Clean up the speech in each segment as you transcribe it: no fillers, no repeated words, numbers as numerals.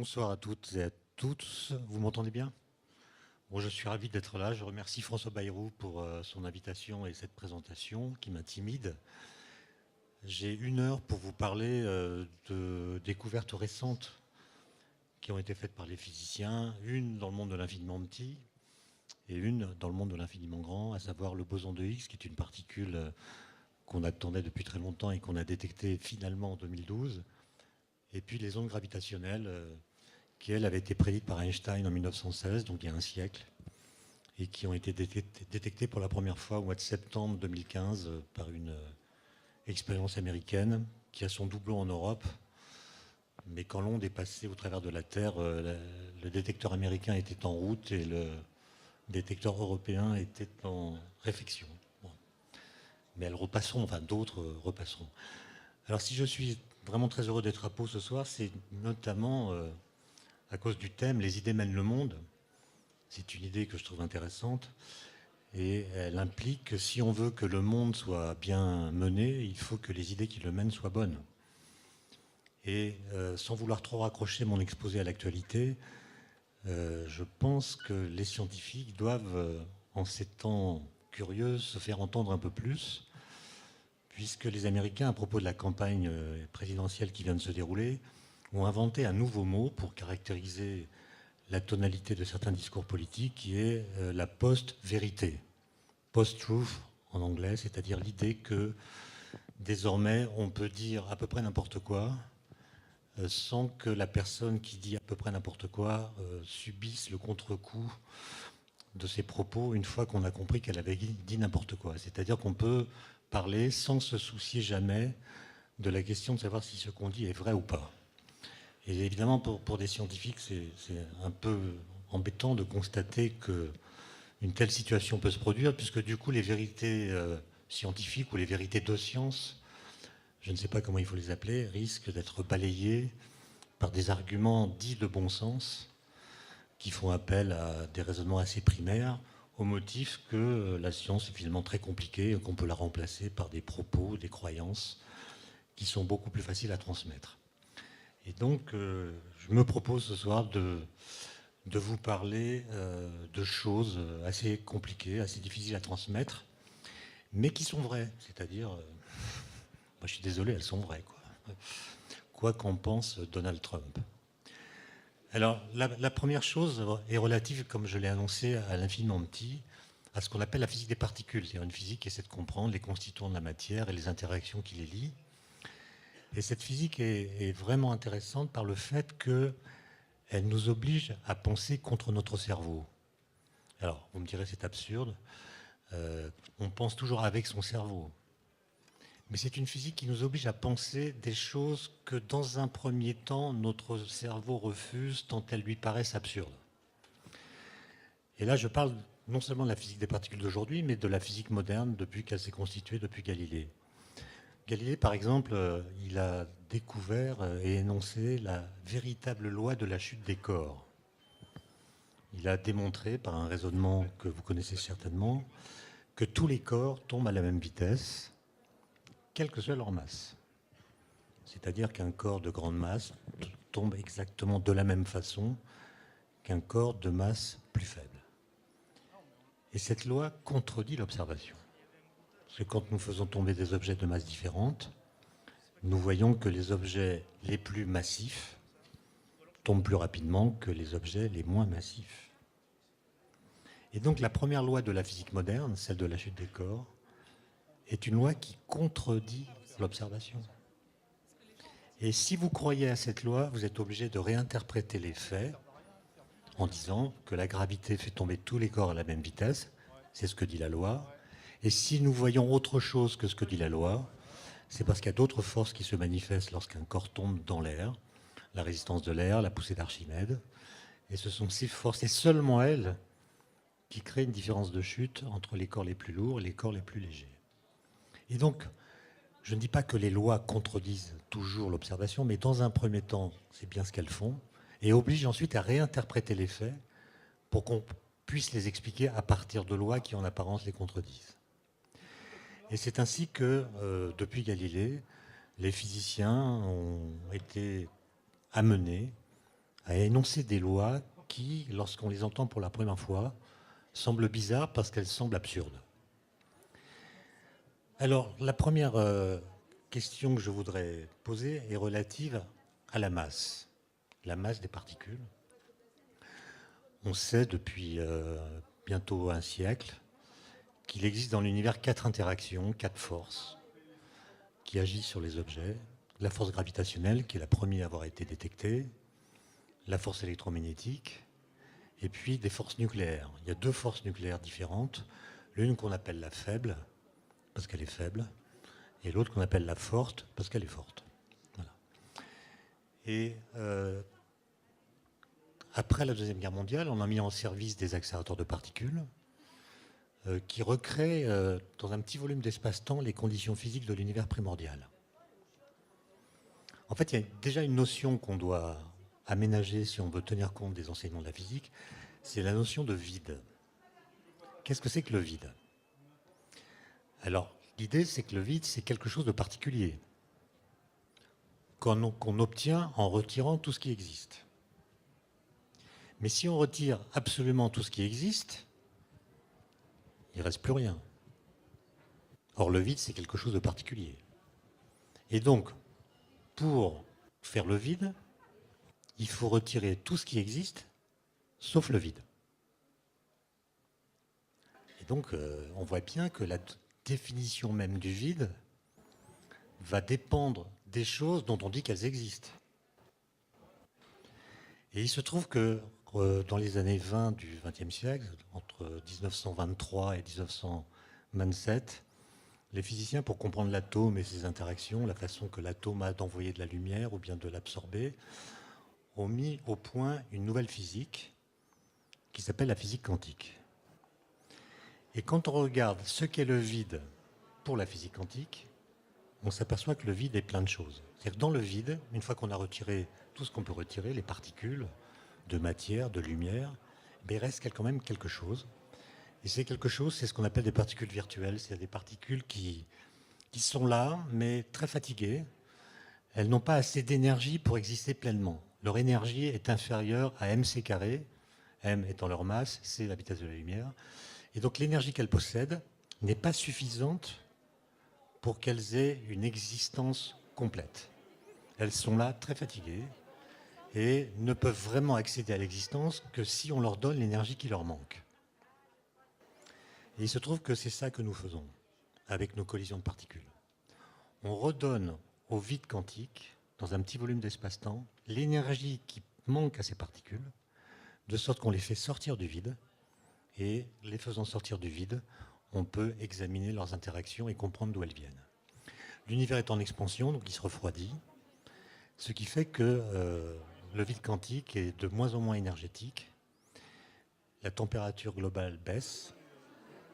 Bonsoir à toutes et à tous. Vous m'entendez bien? Bon, je suis ravi d'être là. Je remercie François Bayrou pour son invitation et cette présentation qui m'intimide. J'ai 1 heure pour vous parler de découvertes récentes qui ont été faites par les physiciens, une dans le monde de l'infiniment petit et une dans le monde de l'infiniment grand, à savoir le boson de Higgs, qui est une particule qu'on attendait depuis très longtemps et qu'on a détectée finalement en 2012, et puis les ondes gravitationnelles qui, elles, avaient été prédites par Einstein en 1916, donc il y a un siècle, et qui ont été détectées pour la première fois au mois de septembre 2015 par une expérience américaine qui a son doublon en Europe. Mais quand l'onde est passée au travers de la Terre, le détecteur américain était en route et le détecteur européen était en réflexion. Bon. Mais elles repasseront, enfin d'autres repasseront. Alors si je suis vraiment très heureux d'être à Pau ce soir, c'est notamment à cause du thème « Les idées mènent le monde ». C'est une idée que je trouve intéressante et elle implique que si on veut que le monde soit bien mené, il faut que les idées qui le mènent soient bonnes. Et sans vouloir trop raccrocher mon exposé à l'actualité, je pense que les scientifiques doivent, en ces temps curieux, se faire entendre un peu plus, puisque les Américains, à propos de la campagne présidentielle qui vient de se dérouler, ont inventé un nouveau mot pour caractériser la tonalité de certains discours politiques, qui est la post-vérité. Post-truth en anglais, c'est-à-dire l'idée que désormais on peut dire à peu près n'importe quoi sans que la personne qui dit à peu près n'importe quoi subisse le contre-coup de ses propos une fois qu'on a compris qu'elle avait dit n'importe quoi. C'est-à-dire qu'on peut parler sans se soucier jamais de la question de savoir si ce qu'on dit est vrai ou pas. Et évidemment, pour des scientifiques, c'est un peu embêtant de constater qu'une telle situation peut se produire, puisque du coup, les vérités scientifiques ou les vérités de science, je ne sais pas comment il faut les appeler, risquent d'être balayées par des arguments dits de bon sens, qui font appel à des raisonnements assez primaires, au motif que la science est finalement très compliquée et qu'on peut la remplacer par des propos, des croyances, qui sont beaucoup plus faciles à transmettre. Et donc, je me propose ce soir de vous parler de choses assez compliquées, assez difficiles à transmettre, mais qui sont vraies. C'est-à-dire, moi je suis désolé, elles sont vraies, quoi qu'en pense Donald Trump. Alors, la première chose est relative, comme je l'ai annoncé, à l'infiniment petit, à ce qu'on appelle la physique des particules, c'est-à-dire une physique qui essaie de comprendre les constituants de la matière et les interactions qui les lient. Et cette physique est vraiment intéressante par le fait qu'elle nous oblige à penser contre notre cerveau. Alors, vous me direz, c'est absurde. On pense toujours avec son cerveau. Mais c'est une physique qui nous oblige à penser des choses que, dans un premier temps, notre cerveau refuse tant elles lui paraissent absurdes. Et là, je parle non seulement de la physique des particules d'aujourd'hui, mais de la physique moderne depuis qu'elle s'est constituée, depuis Galilée. Galilée, par exemple, il a découvert et énoncé la véritable loi de la chute des corps. Il a démontré, par un raisonnement que vous connaissez certainement, que tous les corps tombent à la même vitesse, quelle que soit leur masse. C'est-à-dire qu'un corps de grande masse tombe exactement de la même façon qu'un corps de masse plus faible. Et cette loi contredit l'observation. Parce que quand nous faisons tomber des objets de masse différentes, nous voyons que les objets les plus massifs tombent plus rapidement que les objets les moins massifs. Et donc la première loi de la physique moderne, celle de la chute des corps, est une loi qui contredit l'observation. Et si vous croyez à cette loi, vous êtes obligé de réinterpréter les faits en disant que la gravité fait tomber tous les corps à la même vitesse, c'est ce que dit la loi. Et si nous voyons autre chose que ce que dit la loi, c'est parce qu'il y a d'autres forces qui se manifestent lorsqu'un corps tombe dans l'air, la résistance de l'air, la poussée d'Archimède. Et ce sont ces forces, et seulement elles, qui créent une différence de chute entre les corps les plus lourds et les corps les plus légers. Et donc, je ne dis pas que les lois contredisent toujours l'observation, mais dans un premier temps, c'est bien ce qu'elles font, et obligent ensuite à réinterpréter les faits pour qu'on puisse les expliquer à partir de lois qui en apparence les contredisent. Et c'est ainsi que, depuis Galilée, les physiciens ont été amenés à énoncer des lois qui, lorsqu'on les entend pour la première fois, semblent bizarres parce qu'elles semblent absurdes. Alors, la première question que je voudrais poser est relative à la masse des particules. On sait depuis bientôt un siècle qu'il existe dans l'univers 4 interactions, 4 forces qui agissent sur les objets. La force gravitationnelle, qui est la première à avoir été détectée, la force électromagnétique, et puis des forces nucléaires. Il y a 2 forces nucléaires différentes, l'une qu'on appelle la faible, parce qu'elle est faible, et l'autre qu'on appelle la forte, parce qu'elle est forte. Voilà. Et après la Deuxième Guerre mondiale, on a mis en service des accélérateurs de particules qui recréent dans un petit volume d'espace-temps les conditions physiques de l'univers primordial. En fait, il y a déjà une notion qu'on doit aménager si on veut tenir compte des enseignements de la physique, c'est la notion de vide. Qu'est-ce que c'est que le vide? Alors, l'idée, c'est que le vide, c'est quelque chose de particulier, qu'on obtient en retirant tout ce qui existe. Mais si on retire absolument tout ce qui existe, il ne reste plus rien. Or, le vide, c'est quelque chose de particulier. Et donc, pour faire le vide, il faut retirer tout ce qui existe, sauf le vide. Et donc, on voit bien que la définition même du vide va dépendre des choses dont on dit qu'elles existent. Et il se trouve que dans les années 20 du XXe siècle, entre 1923 et 1927, les physiciens, pour comprendre l'atome et ses interactions, la façon que l'atome a d'envoyer de la lumière ou bien de l'absorber, ont mis au point une nouvelle physique qui s'appelle la physique quantique. Et quand on regarde ce qu'est le vide pour la physique quantique, on s'aperçoit que le vide est plein de choses. C'est-à-dire que dans le vide, une fois qu'on a retiré tout ce qu'on peut retirer, les particules de matière, de lumière, il reste quand même quelque chose. Et c'est quelque chose, c'est ce qu'on appelle des particules virtuelles. C'est des particules qui sont là, mais très fatiguées. Elles n'ont pas assez d'énergie pour exister pleinement. Leur énergie est inférieure à mc², m étant leur masse, c la vitesse de la lumière. Et donc l'énergie qu'elles possèdent n'est pas suffisante pour qu'elles aient une existence complète. Elles sont là très fatiguées et ne peuvent vraiment accéder à l'existence que si on leur donne l'énergie qui leur manque. Et il se trouve que c'est ça que nous faisons avec nos collisions de particules. On redonne au vide quantique, dans un petit volume d'espace-temps, l'énergie qui manque à ces particules, de sorte qu'on les fait sortir du vide, et les faisant sortir du vide, on peut examiner leurs interactions et comprendre d'où elles viennent. L'univers est en expansion, donc il se refroidit, ce qui fait que le vide quantique est de moins en moins énergétique, la température globale baisse,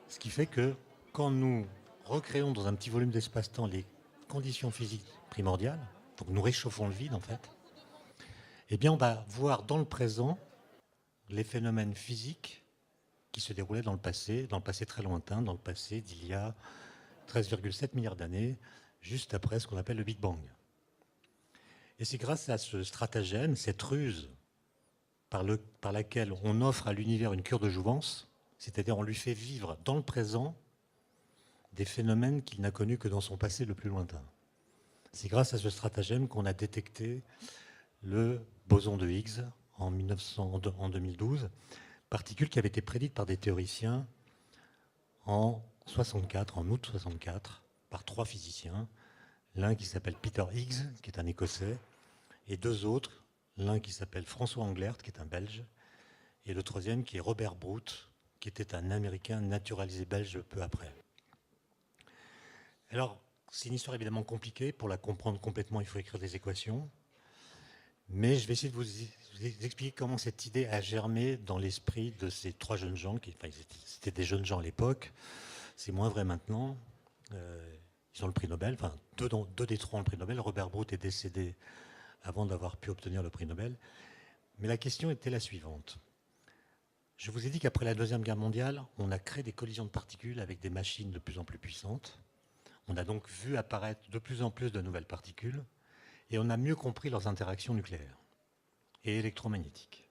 ce qui fait que quand nous recréons dans un petit volume d'espace-temps les conditions physiques primordiales, donc nous réchauffons le vide en fait, eh bien on va voir dans le présent les phénomènes physiques qui se déroulaient dans le passé très lointain, dans le passé d'il y a 13,7 milliards d'années, juste après ce qu'on appelle le Big Bang. Et c'est grâce à ce stratagème, cette ruse par laquelle on offre à l'univers une cure de jouvence, c'est-à-dire on lui fait vivre dans le présent des phénomènes qu'il n'a connus que dans son passé le plus lointain. C'est grâce à ce stratagème qu'on a détecté le boson de Higgs en 2012, particule qui avait été prédite par des théoriciens en août 64, par 3 physiciens, l'un qui s'appelle Peter Higgs, qui est un Écossais, et 2 autres, l'un qui s'appelle François Englert, qui est un Belge, et le troisième qui est Robert Brout, qui était un Américain naturalisé belge peu après. Alors, c'est une histoire évidemment compliquée. Pour la comprendre complètement, il faut écrire des équations. Mais je vais essayer de vous expliquer comment cette idée a germé dans l'esprit de ces 3 jeunes gens. C'était des jeunes gens à l'époque. C'est moins vrai maintenant. Ils ont le prix Nobel. Enfin, 2 des 3 ont le prix Nobel. Robert Brout est décédé avant d'avoir pu obtenir le prix Nobel. Mais la question était la suivante. Je vous ai dit qu'après la Deuxième Guerre mondiale, on a créé des collisions de particules avec des machines de plus en plus puissantes. On a donc vu apparaître de plus en plus de nouvelles particules et on a mieux compris leurs interactions nucléaires. et électromagnétique.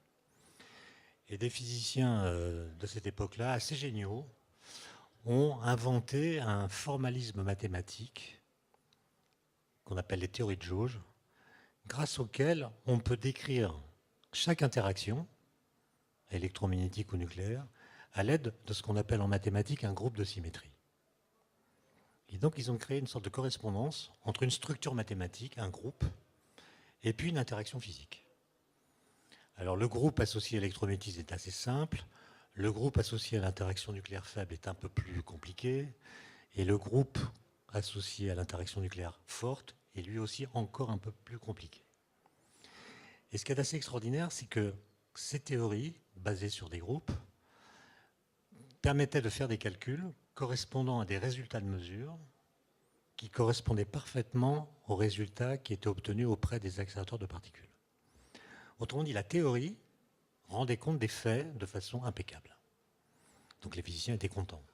Et des physiciens de cette époque-là, assez géniaux, ont inventé un formalisme mathématique qu'on appelle les théories de jauge, grâce auquel on peut décrire chaque interaction, électromagnétique ou nucléaire, à l'aide de ce qu'on appelle en mathématiques un groupe de symétrie. Et donc ils ont créé une sorte de correspondance entre une structure mathématique, un groupe, et puis une interaction physique. Alors le groupe associé à l'électromagnétisme est assez simple, le groupe associé à l'interaction nucléaire faible est un peu plus compliqué, et le groupe associé à l'interaction nucléaire forte est lui aussi encore un peu plus compliqué. Et ce qui est assez extraordinaire, c'est que ces théories, basées sur des groupes, permettaient de faire des calculs correspondant à des résultats de mesure qui correspondaient parfaitement aux résultats qui étaient obtenus auprès des accélérateurs de particules. Autrement dit, la théorie rendait compte des faits de façon impeccable. Donc les physiciens étaient contents.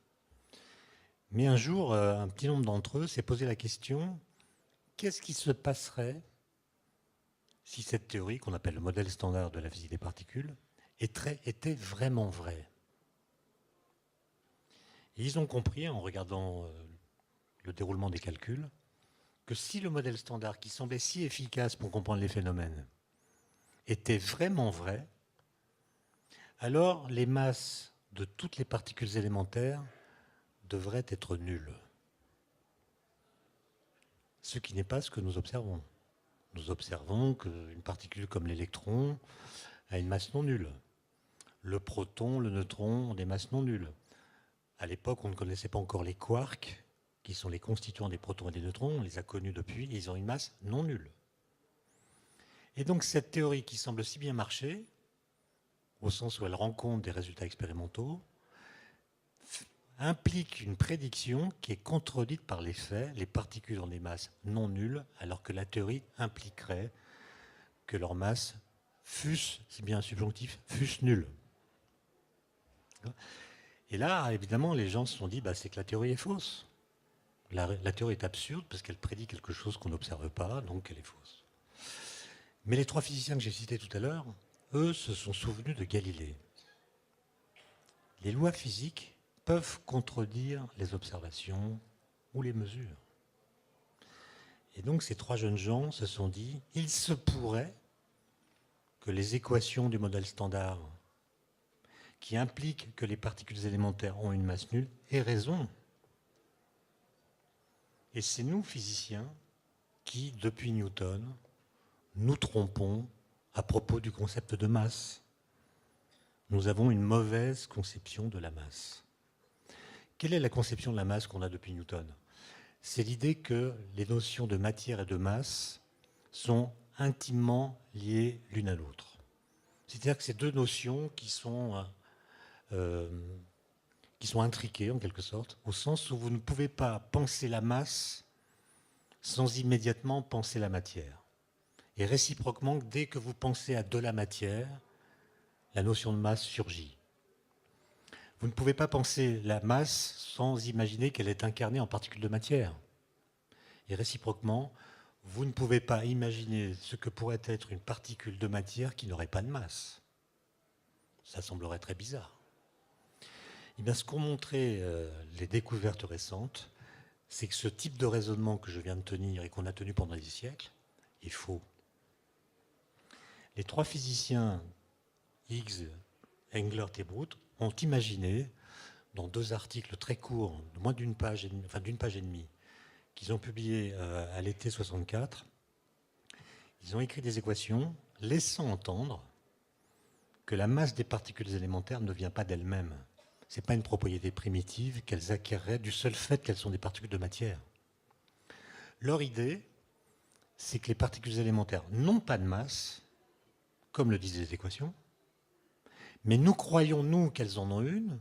Mais un jour, un petit nombre d'entre eux s'est posé la question, qu'est-ce qui se passerait si cette théorie, qu'on appelle le modèle standard de la physique des particules, était vraiment vraie? Et ils ont compris, en regardant le déroulement des calculs, que si le modèle standard, qui semblait si efficace pour comprendre les phénomènes, était vraiment vrai, alors les masses de toutes les particules élémentaires devraient être nulles. Ce qui n'est pas ce que nous observons. Nous observons qu'une particule comme l'électron a une masse non nulle. Le proton, le neutron ont des masses non nulles. À l'époque, on ne connaissait pas encore les quarks, qui sont les constituants des protons et des neutrons. On les a connus depuis, et ils ont une masse non nulle. Et donc cette théorie qui semble si bien marcher, au sens où elle rend compte des résultats expérimentaux, implique une prédiction qui est contredite par les faits. Les particules ont des masses non nulles, alors que la théorie impliquerait que leurs masses fussent, c'est bien un subjonctif, fussent nulles. Et là, évidemment, les gens se sont dit, c'est que la théorie est fausse. La théorie est absurde parce qu'elle prédit quelque chose qu'on n'observe pas, donc elle est fausse. Mais les trois physiciens que j'ai cités tout à l'heure, eux, se sont souvenus de Galilée. Les lois physiques peuvent contredire les observations ou les mesures. Et donc ces trois jeunes gens se sont dit, il se pourrait que les équations du modèle standard, qui impliquent que les particules élémentaires ont une masse nulle, aient raison. Et c'est nous, physiciens, qui, depuis Newton, nous trompons à propos du concept de masse. Nous avons une mauvaise conception de la masse. Quelle est la conception de la masse qu'on a depuis Newton? C'est l'idée que les notions de matière et de masse sont intimement liées l'une à l'autre. C'est-à-dire que ces deux notions qui sont intriquées en quelque sorte, au sens où vous ne pouvez pas penser la masse sans immédiatement penser la matière. Et réciproquement, dès que vous pensez à de la matière, la notion de masse surgit. Vous ne pouvez pas penser la masse sans imaginer qu'elle est incarnée en particules de matière. Et réciproquement, vous ne pouvez pas imaginer ce que pourrait être une particule de matière qui n'aurait pas de masse. Ça semblerait très bizarre. Et bien, ce qu'ont montré les découvertes récentes, c'est que ce type de raisonnement que je viens de tenir et qu'on a tenu pendant des siècles est faux. Les trois physiciens Higgs, Englert et Brout ont imaginé, dans deux articles très courts, de moins d'une page et demie, qu'ils ont publiés à l'été 64, ils ont écrit des équations laissant entendre que la masse des particules élémentaires ne vient pas d'elles-mêmes. Ce n'est pas une propriété primitive qu'elles acquéreraient du seul fait qu'elles sont des particules de matière. Leur idée, c'est que les particules élémentaires n'ont pas de masse, comme le disent les équations, mais nous croyons, nous, qu'elles en ont une,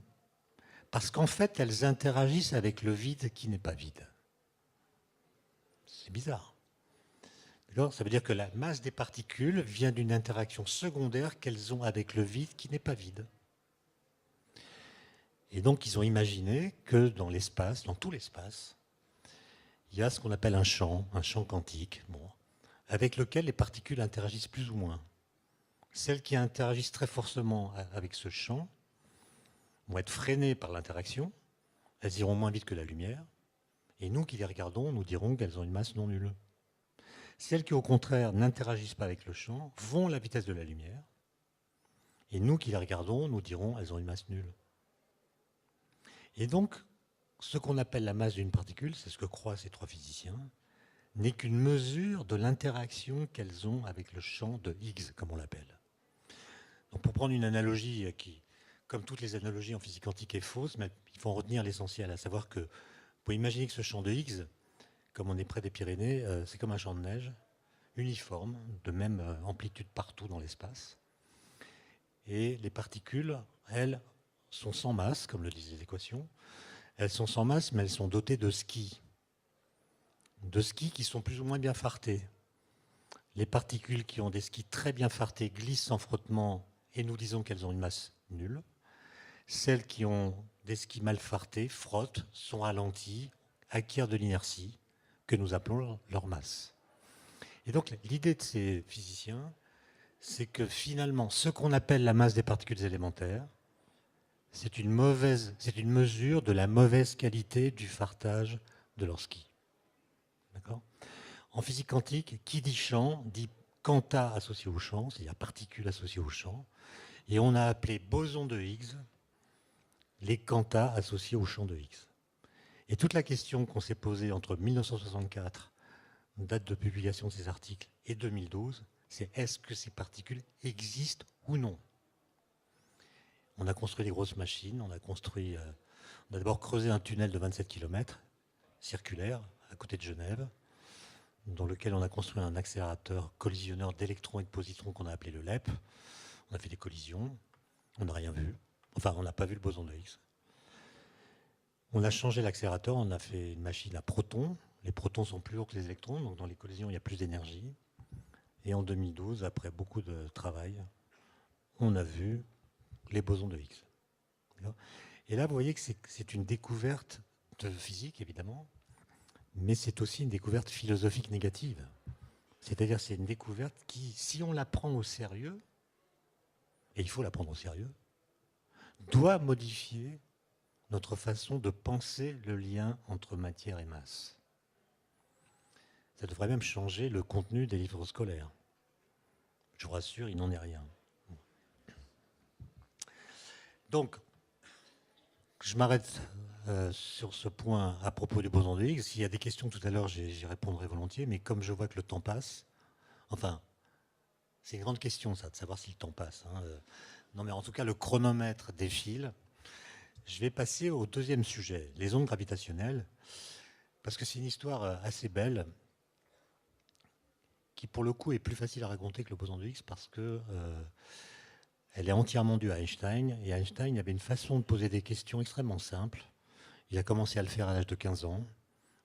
parce qu'en fait, elles interagissent avec le vide qui n'est pas vide. C'est bizarre. Ça veut dire que la masse des particules vient d'une interaction secondaire qu'elles ont avec le vide qui n'est pas vide. Et donc, ils ont imaginé que dans l'espace, dans tout l'espace, il y a ce qu'on appelle un champ quantique, avec lequel les particules interagissent plus ou moins. Celles qui interagissent très fortement avec ce champ vont être freinées par l'interaction, elles iront moins vite que la lumière, et nous qui les regardons, nous dirons qu'elles ont une masse non nulle. Celles qui, au contraire, n'interagissent pas avec le champ vont à la vitesse de la lumière, et nous qui les regardons, nous dirons qu'elles ont une masse nulle. Et donc, ce qu'on appelle la masse d'une particule, c'est ce que croient ces trois physiciens, n'est qu'une mesure de l'interaction qu'elles ont avec le champ de Higgs, comme on l'appelle. Donc pour prendre une analogie qui, comme toutes les analogies en physique quantique, est fausse, mais il faut en retenir l'essentiel, à savoir que vous pouvez imaginer que ce champ de Higgs, comme on est près des Pyrénées, c'est comme un champ de neige, uniforme, de même amplitude partout dans l'espace. Et les particules, elles, sont sans masse, comme le disent les équations. Elles sont sans masse, mais elles sont dotées de skis. De skis qui sont plus ou moins bien fartés. Les particules qui ont des skis très bien fartés glissent sans frottement et nous disons qu'elles ont une masse nulle. Celles qui ont des skis mal fartés frottent, sont ralenties, acquièrent de l'inertie, que nous appelons leur masse. Et donc l'idée de ces physiciens, c'est que finalement, ce qu'on appelle la masse des particules élémentaires, c'est une mesure de la mauvaise qualité du fartage de leur ski. D'accord ? En physique quantique, qui dit champ dit quanta associé au champ, c'est-à-dire particules associées au champ, et on a appelé boson de Higgs les quantas associés au champ de Higgs. Et toute la question qu'on s'est posée entre 1964, date de publication de ces articles, et 2012, c'est est-ce que ces particules existent ou non ? On a construit des grosses machines, on a d'abord creusé un tunnel de 27 km, circulaire, à côté de Genève, dans lequel on a construit un accélérateur collisionneur d'électrons et de positrons qu'on a appelé le LEP. On a fait des collisions, on n'a rien vu. Enfin, on n'a pas vu le boson de Higgs. On a changé l'accélérateur, on a fait une machine à protons. Les protons sont plus lourds que les électrons, donc dans les collisions, il y a plus d'énergie. Et en 2012, après beaucoup de travail, on a vu les bosons de Higgs. Et là, vous voyez que c'est une découverte de physique, évidemment, mais c'est aussi une découverte philosophique négative. C'est-à-dire c'est une découverte qui, si on la prend au sérieux, et il faut la prendre au sérieux, doit modifier notre façon de penser le lien entre matière et masse. Ça devrait même changer le contenu des livres scolaires. Je vous rassure, il n'en est rien. Donc, je m'arrête sur ce point à propos du boson de Higgs. S'il y a des questions tout à l'heure, j'y répondrai volontiers, mais comme je vois que le temps passe, enfin, c'est une grande question ça, de savoir si le temps passe. Hein. Non mais en tout cas, le chronomètre défile. Je vais passer au deuxième sujet, les ondes gravitationnelles, parce que c'est une histoire assez belle, qui pour le coup est plus facile à raconter que le boson de Higgs, parce que elle est entièrement due à Einstein, et Einstein avait une façon de poser des questions extrêmement simples. Il a commencé à le faire à l'âge de 15 ans,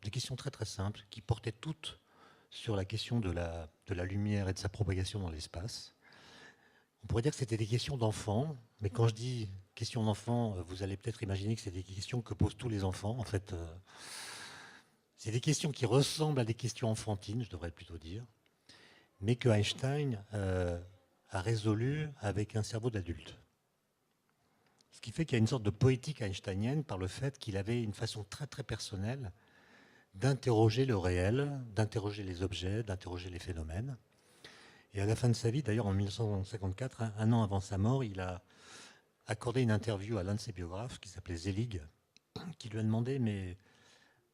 des questions très très simples, qui portaient toutes sur la question de la lumière et de sa propagation dans l'espace. On pourrait dire que c'était des questions d'enfants, mais quand je dis questions d'enfants, vous allez peut-être imaginer que c'est des questions que posent tous les enfants. En fait, c'est des questions qui ressemblent à des questions enfantines, je devrais plutôt dire, mais que Einstein a résolu avec un cerveau d'adulte. Ce qui fait qu'il y a une sorte de poétique einsteinienne par le fait qu'il avait une façon très très personnelle d'interroger le réel, d'interroger les objets, d'interroger les phénomènes. Et à la fin de sa vie, d'ailleurs en 1954, un an avant sa mort, il a accordé une interview à l'un de ses biographes qui s'appelait Selig, qui lui a demandé, mais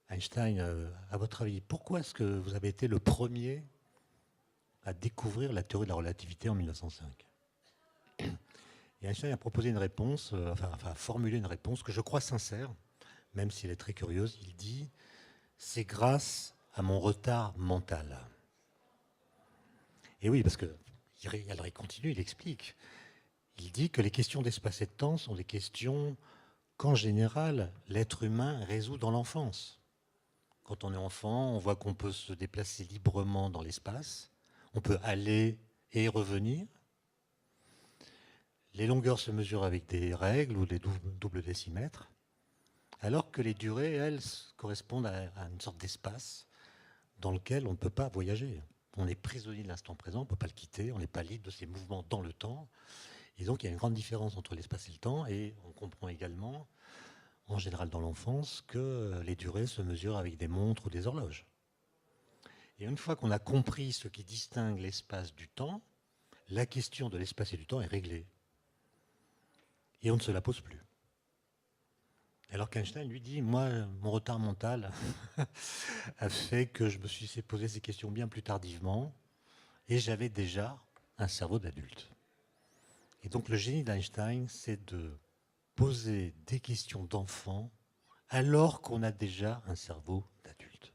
Einstein, à votre avis, pourquoi est-ce que vous avez été le premier à découvrir la théorie de la relativité en 1905 ? Et Einstein a proposé une réponse, enfin a formulé une réponse que je crois sincère, même si elle est très curieuse. Il dit « c'est grâce à mon retard mental ». Et oui, parce que alors il continue, il explique. Il dit que les questions d'espace et de temps sont des questions qu'en général, l'être humain résout dans l'enfance. Quand on est enfant, on voit qu'on peut se déplacer librement dans l'espace, on peut aller et revenir. Les longueurs se mesurent avec des règles ou des doubles décimètres, alors que les durées, elles, correspondent à une sorte d'espace dans lequel on ne peut pas voyager. On est prisonnier de l'instant présent, on ne peut pas le quitter, on n'est pas libre de ses mouvements dans le temps. Et donc il y a une grande différence entre l'espace et le temps, et on comprend également, en général dans l'enfance, que les durées se mesurent avec des montres ou des horloges. Et une fois qu'on a compris ce qui distingue l'espace du temps, la question de l'espace et du temps est réglée. Et on ne se la pose plus. Alors qu'Einstein lui dit, moi, mon retard mental a fait que je me suis posé ces questions bien plus tardivement, et j'avais déjà un cerveau d'adulte. Et donc le génie d'Einstein, c'est de poser des questions d'enfant alors qu'on a déjà un cerveau d'adulte.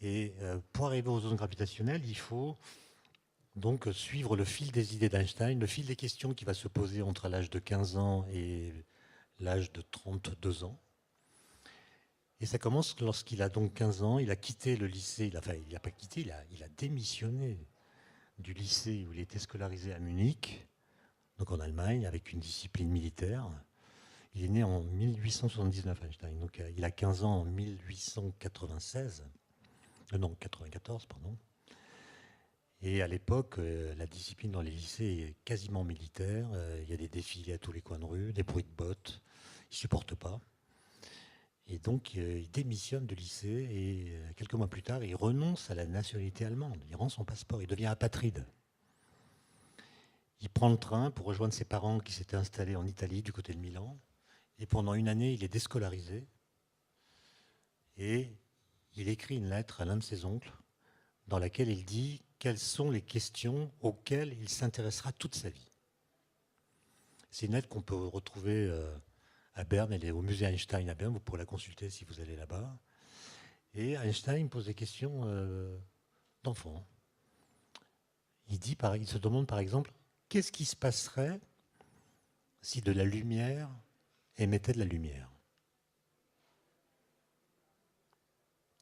Et pour arriver aux ondes gravitationnelles, il faut donc suivre le fil des idées d'Einstein, le fil des questions qui va se poser entre l'âge de 15 ans et l'âge de 32 ans. Et ça commence lorsqu'il a donc 15 ans, il a quitté le lycée, enfin il n'a pas quitté, il a démissionné du lycée où il était scolarisé à Munich, donc en Allemagne, avec une discipline militaire. Il est né en 1879, Einstein, donc il a 15 ans en 1896, non, 94, pardon. Et à l'époque, la discipline dans les lycées est quasiment militaire. Il y a des défilés à tous les coins de rue, des bruits de bottes. Il ne supporte pas. Et donc, il démissionne du lycée et quelques mois plus tard, il renonce à la nationalité allemande. Il rend son passeport, il devient apatride. Il prend le train pour rejoindre ses parents qui s'étaient installés en Italie, du côté de Milan. Et pendant une année, il est déscolarisé. Et il écrit une lettre à l'un de ses oncles dans laquelle il dit quelles sont les questions auxquelles il s'intéressera toute sa vie. C'est une lettre qu'on peut retrouver à Berne, elle est au musée Einstein à Berne, vous pourrez la consulter si vous allez là-bas. Et Einstein pose des questions d'enfant. Il se demande par exemple, qu'est-ce qui se passerait si de la lumière émettait de la lumière?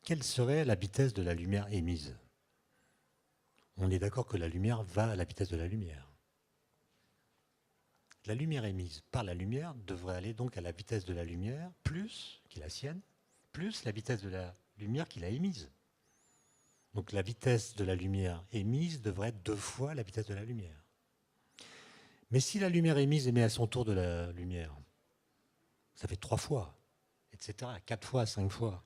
Quelle serait la vitesse de la lumière émise? On est d'accord que la lumière va à la vitesse de la lumière. La lumière émise par la lumière devrait aller donc à la vitesse de la lumière, plus, qui est la sienne, plus la vitesse de la lumière qu'il a émise. Donc la vitesse de la lumière émise devrait être 2 fois la vitesse de la lumière. Mais si la lumière émise émet à son tour de la lumière, ça fait 3 fois, etc., 4 fois, 5 fois.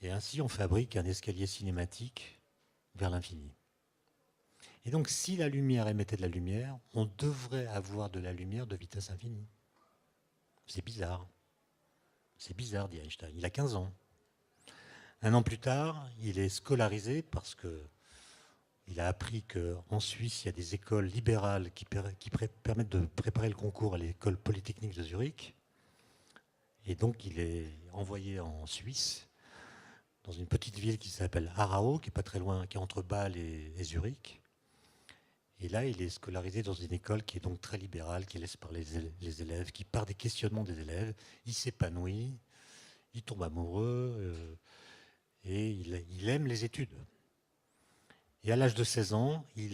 Et ainsi on fabrique un escalier cinématique vers l'infini. Et donc, si la lumière émettait de la lumière, on devrait avoir de la lumière de vitesse infinie. C'est bizarre. C'est bizarre, dit Einstein. Il a 15 ans. Un an plus tard, il est scolarisé parce qu'il a appris qu'en Suisse, il y a des écoles libérales qui permettent de préparer le concours à l'école polytechnique de Zurich. Et donc, il est envoyé en Suisse, dans une petite ville qui s'appelle Aarau, qui est pas très loin, qui est entre Bâle et Zurich. Et là, il est scolarisé dans une école qui est donc très libérale, qui laisse parler les élèves, qui part des questionnements des élèves. Il s'épanouit, il tombe amoureux et il aime les études. Et à l'âge de 16 ans, il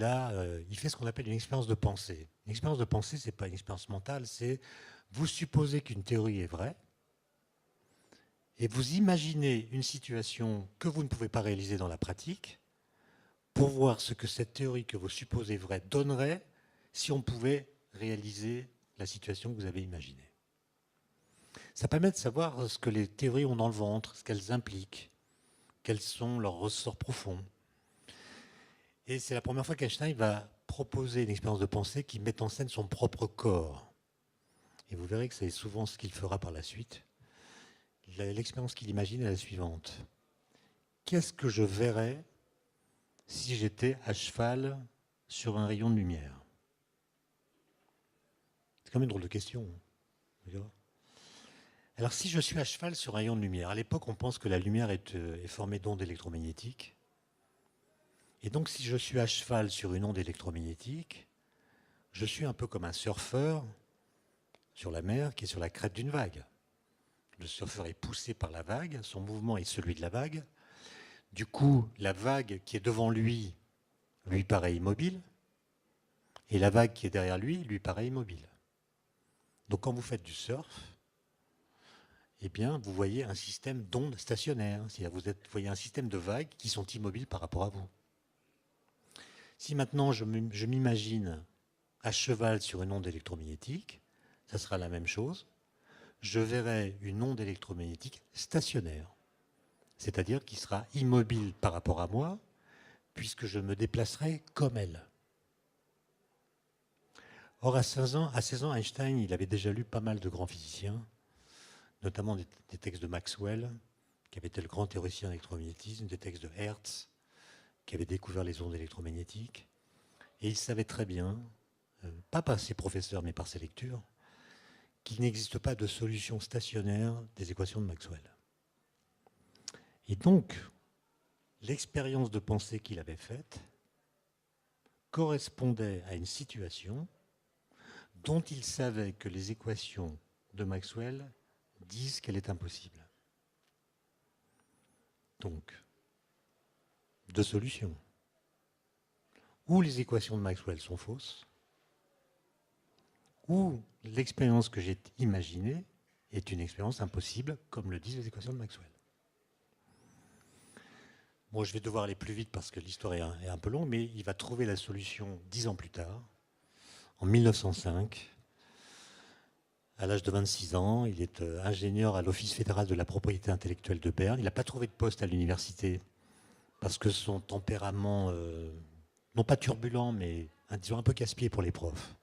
fait ce qu'on appelle une expérience de pensée. Une expérience de pensée, ce n'est pas une expérience mentale, c'est vous supposez qu'une théorie est vraie et vous imaginez une situation que vous ne pouvez pas réaliser dans la pratique pour voir ce que cette théorie que vous supposez vraie donnerait si on pouvait réaliser la situation que vous avez imaginée. Ça permet de savoir ce que les théories ont dans le ventre, ce qu'elles impliquent, quels sont leurs ressorts profonds. Et c'est la première fois qu'Einstein va proposer une expérience de pensée qui met en scène son propre corps. Et vous verrez que c'est souvent ce qu'il fera par la suite. L'expérience qu'il imagine est la suivante. Qu'est-ce que je verrais si j'étais à cheval sur un rayon de lumière? C'est quand même une drôle de question. Alors si je suis à cheval sur un rayon de lumière, à l'époque on pense que la lumière est formée d'ondes électromagnétiques. Et donc si je suis à cheval sur une onde électromagnétique, je suis un peu comme un surfeur sur la mer qui est sur la crête d'une vague. Le surfeur est poussé par la vague, son mouvement est celui de la vague. Du coup, la vague qui est devant lui paraît immobile, et la vague qui est derrière lui paraît immobile. Donc quand vous faites du surf, eh bien, vous voyez un système d'ondes stationnaires. C'est-à-dire vous voyez un système de vagues qui sont immobiles par rapport à vous. Si maintenant je m'imagine à cheval sur une onde électromagnétique, ça sera la même chose. Je verrai une onde électromagnétique stationnaire, c'est-à-dire qui sera immobile par rapport à moi, puisque je me déplacerai comme elle. Or, à 16 ans, Einstein, il avait déjà lu pas mal de grands physiciens, notamment des textes de Maxwell, qui avait été le grand théoricien d'électromagnétisme, des textes de Hertz, qui avait découvert les ondes électromagnétiques. Et il savait très bien, pas par ses professeurs, mais par ses lectures, qu'il n'existe pas de solution stationnaire des équations de Maxwell. Et donc, l'expérience de pensée qu'il avait faite correspondait à une situation dont il savait que les équations de Maxwell disent qu'elle est impossible. Donc, deux solutions. Ou les équations de Maxwell sont fausses, ou l'expérience que j'ai imaginée est une expérience impossible, comme le disent les équations de Maxwell. Bon, je vais devoir aller plus vite parce que l'histoire est un peu longue, mais il va trouver la solution 10 ans plus tard, en 1905. À l'âge de 26 ans, il est ingénieur à l'Office fédéral de la propriété intellectuelle de Berne. Il n'a pas trouvé de poste à l'université parce que son tempérament, non pas turbulent, mais disons un peu casse-pied pour les profs,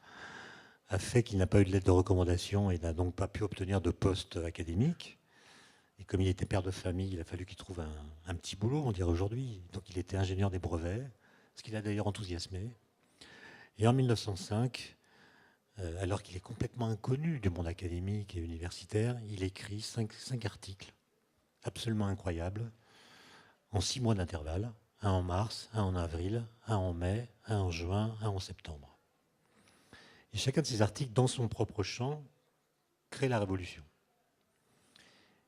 a fait qu'il n'a pas eu de lettre de recommandation et n'a donc pas pu obtenir de poste académique. Et comme il était père de famille, il a fallu qu'il trouve un petit boulot, on dirait aujourd'hui. Donc il était ingénieur des brevets, ce qui l'a d'ailleurs enthousiasmé. Et en 1905, alors qu'il est complètement inconnu du monde académique et universitaire, il écrit 5 articles absolument incroyables, en 6 mois d'intervalle, un en mars, un en avril, un en mai, un en juin, un en septembre. Et chacun de ces articles, dans son propre champ, crée la révolution.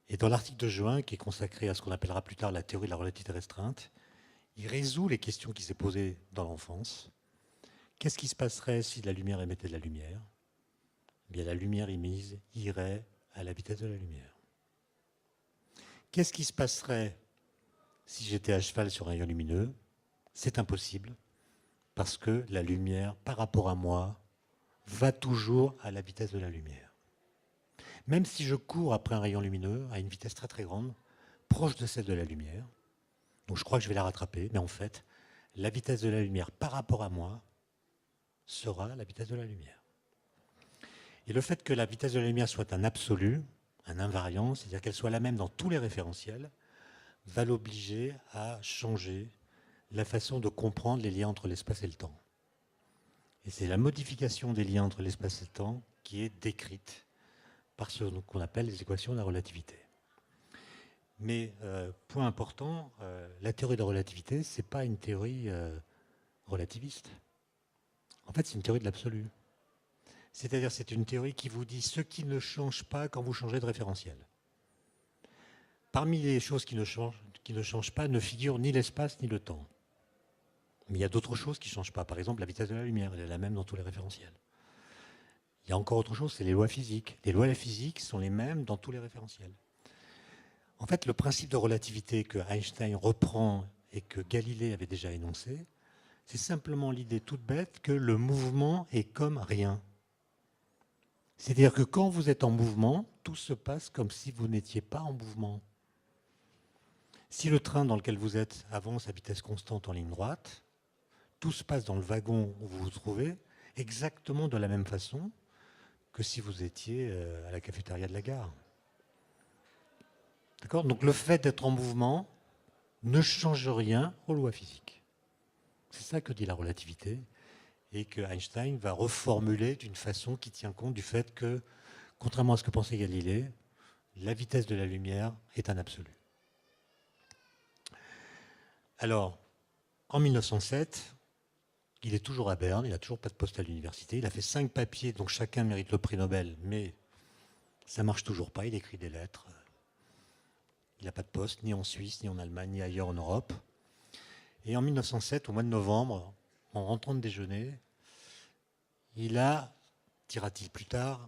Et dans l'article de juin, qui est consacré à ce qu'on appellera plus tard la théorie de la relativité restreinte, il résout les questions qui s'est posées dans l'enfance. Qu'est-ce qui se passerait si la lumière émettait de la lumière ? Eh bien, la lumière émise irait à la vitesse de la lumière. Qu'est-ce qui se passerait si j'étais à cheval sur un rayon lumineux ? C'est impossible, parce que la lumière, par rapport à moi, va toujours à la vitesse de la lumière. Même si je cours après un rayon lumineux à une vitesse très très grande, proche de celle de la lumière, donc je crois que je vais la rattraper, mais en fait, la vitesse de la lumière par rapport à moi sera la vitesse de la lumière. Et le fait que la vitesse de la lumière soit un absolu, un invariant, c'est-à-dire qu'elle soit la même dans tous les référentiels, va l'obliger à changer la façon de comprendre les liens entre l'espace et le temps. Et c'est la modification des liens entre l'espace et le temps qui est décrite par ce qu'on appelle les équations de la relativité. Mais point important, la théorie de la relativité, ce n'est pas une théorie relativiste. En fait, c'est une théorie de l'absolu. C'est-à-dire c'est une théorie qui vous dit ce qui ne change pas quand vous changez de référentiel. Parmi les choses qui ne changent pas ne figurent ni l'espace ni le temps. Mais il y a d'autres choses qui ne changent pas. Par exemple, la vitesse de la lumière, elle est la même dans tous les référentiels. Il y a encore autre chose, c'est les lois physiques. Les lois de la physique sont les mêmes dans tous les référentiels. En fait, le principe de relativité que Einstein reprend et que Galilée avait déjà énoncé, c'est simplement l'idée toute bête que le mouvement est comme rien. C'est-à-dire que quand vous êtes en mouvement, tout se passe comme si vous n'étiez pas en mouvement. Si le train dans lequel vous êtes avance à vitesse constante en ligne droite, tout se passe dans le wagon où vous vous trouvez exactement de la même façon que si vous étiez à la cafétéria de la gare. D'accord ? Donc le fait d'être en mouvement ne change rien aux lois physiques. C'est ça que dit la relativité et que Einstein va reformuler d'une façon qui tient compte du fait que, contrairement à ce que pensait Galilée, la vitesse de la lumière est un absolu. Alors, en 1907, il est toujours à Berne, il n'a toujours pas de poste à l'université, il a fait 5 papiers dont chacun mérite le prix Nobel, mais ça ne marche toujours pas, il écrit des lettres. Il n'a pas de poste, ni en Suisse, ni en Allemagne, ni ailleurs en Europe. Et en 1907, au mois de novembre, en rentrant de déjeuner, il a, dira-t-il plus tard,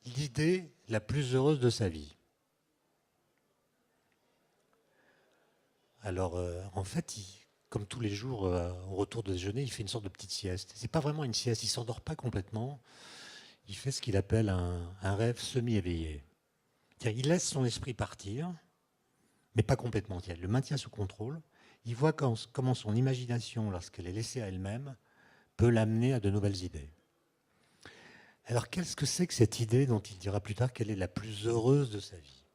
l'idée la plus heureuse de sa vie. Alors, en fait, comme tous les jours, au retour de déjeuner, il fait une sorte de petite sieste. C'est pas vraiment une sieste, il s'endort pas complètement. Il fait ce qu'il appelle un rêve semi-éveillé. Il laisse son esprit partir, mais pas complètement. Il le maintient sous contrôle. Il voit comment son imagination, lorsqu'elle est laissée à elle-même, peut l'amener à de nouvelles idées. Alors, qu'est-ce que c'est que cette idée dont il dira plus tard qu'elle est la plus heureuse de sa vie?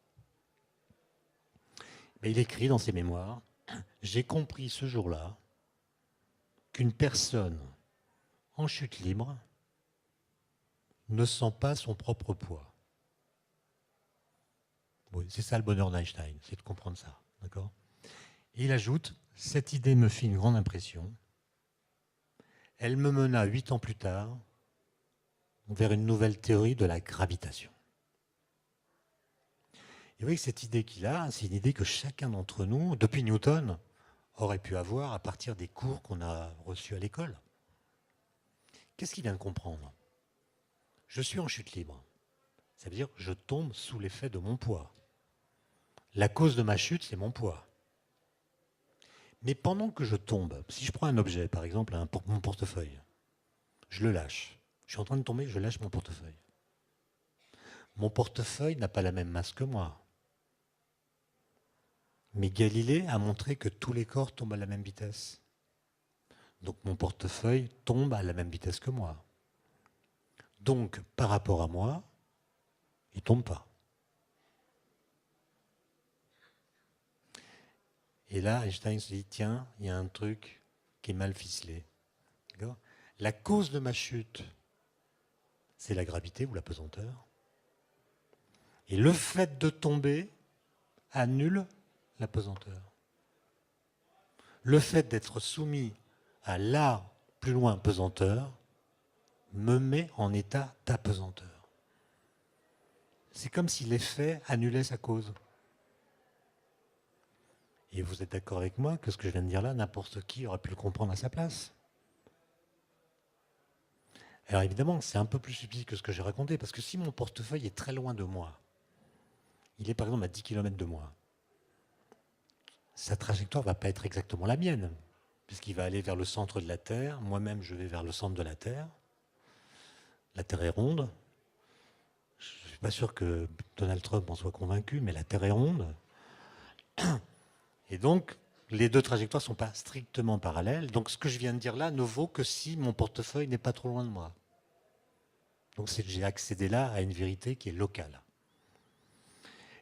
Mais il écrit dans ses mémoires, « J'ai compris ce jour-là qu'une personne en chute libre ne sent pas son propre poids. » Oui, c'est ça le bonheur d'Einstein, c'est de comprendre ça. D'accord ? Et il ajoute, « Cette idée me fit une grande impression. Elle me mena 8 ans plus tard vers une nouvelle théorie de la gravitation. » Et vous voyez que cette idée qu'il a, c'est une idée que chacun d'entre nous, depuis Newton, aurait pu avoir à partir des cours qu'on a reçus à l'école. Qu'est-ce qu'il vient de comprendre? Je suis en chute libre. Ça veut dire que je tombe sous l'effet de mon poids. La cause de ma chute, c'est mon poids. Mais pendant que je tombe, si je prends un objet, par exemple mon portefeuille, je le lâche. Je suis en train de tomber, je lâche mon portefeuille. Mon portefeuille n'a pas la même masse que moi. Mais Galilée a montré que tous les corps tombent à la même vitesse. Donc mon portefeuille tombe à la même vitesse que moi. Donc, par rapport à moi, il ne tombe pas. Et là, Einstein se dit, tiens, il y a un truc qui est mal ficelé. La cause de ma chute, c'est la gravité ou la pesanteur. Et le fait de tomber annule la pesanteur. Le fait d'être soumis à la plus loin pesanteur me met en état d'apesanteur. C'est comme si l'effet annulait sa cause. Et vous êtes d'accord avec moi que ce que je viens de dire là, n'importe qui aurait pu le comprendre à sa place. Alors évidemment, c'est un peu plus subtil que ce que j'ai raconté, parce que si mon portefeuille est très loin de moi, il est par exemple à 10 km de moi, sa trajectoire ne va pas être exactement la mienne, puisqu'il va aller vers le centre de la Terre, moi-même je vais vers le centre de la Terre est ronde, je ne suis pas sûr que Donald Trump en soit convaincu, mais la Terre est ronde, et donc les deux trajectoires ne sont pas strictement parallèles, donc ce que je viens de dire là ne vaut que si mon portefeuille n'est pas trop loin de moi. Donc j'ai accédé là à une vérité qui est locale.